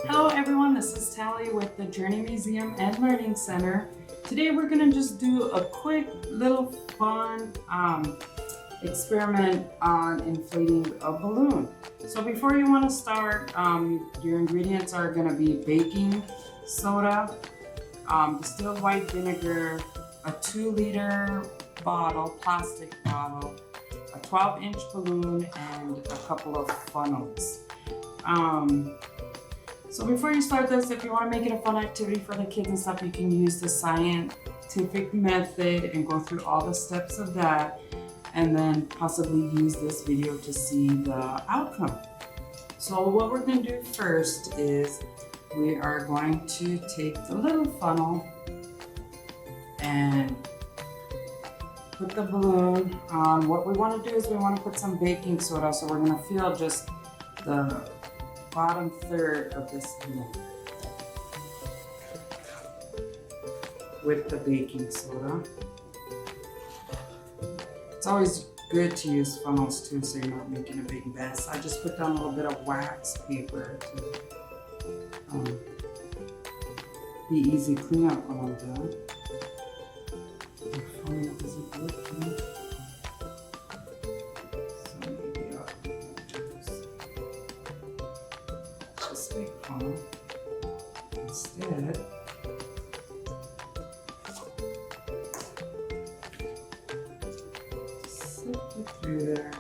Hello everyone, this is Tally with the Journey Museum and Learning Center. Today we're going to just do a quick little fun experiment on inflating a balloon. So before you want to start, your ingredients are going to be baking soda, distilled white vinegar, a 2-liter bottle, plastic bottle, a 12-inch balloon, and a couple of funnels. So before you start this, if you want to make it a fun activity for the kids and stuff, you can use the scientific method and go through all the steps of that, and then possibly use this video to see the outcome. So what we're going to do first is we are going to take the little funnel and put the balloon on. What we want to do is we want to put some baking soda, so we're going to fill just the bottom third of this balloon with the baking soda. It's always good to use funnels too, so you're not making a big mess. I just put down a little bit of wax paper to be easy cleanup when I'm done. The funnel isn't working. So maybe I'll use this big funnel instead. Sift it through there.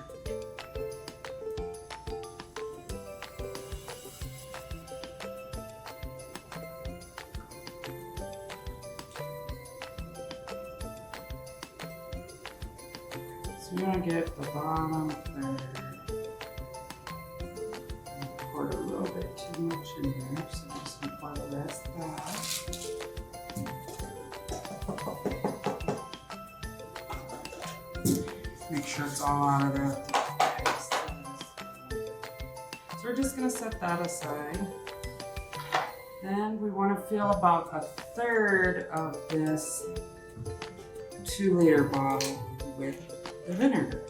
So you're going to get the bottom third. I poured a little bit too much in there, so I'm just going to pour the rest out. Make sure it's all out of there. So we're just going to set that aside. Then we want to fill about a third of this 2-liter bottle with the vinegar.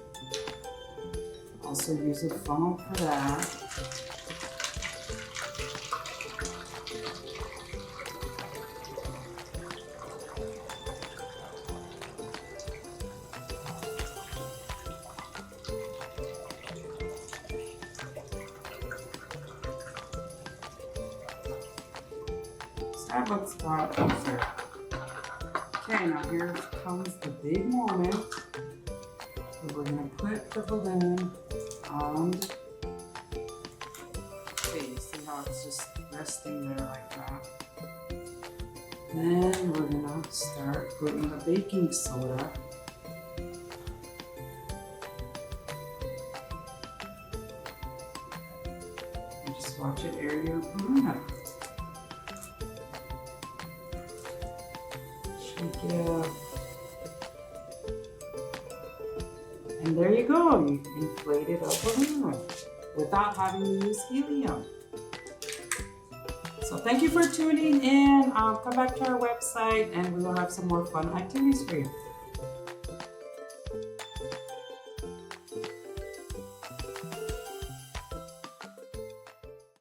Also use a funnel for that. That looks about perfect. Okay, now here comes the big moment. So we're going to put the balloon on. Okay, you see how it's just resting there like that. Then we're going to start putting the baking soda. And just watch it air your balloon up. Shake it up. And there you go, you inflated a balloon without having to use helium. So thank you for tuning in. Come back to our website and we will have some more fun activities for you.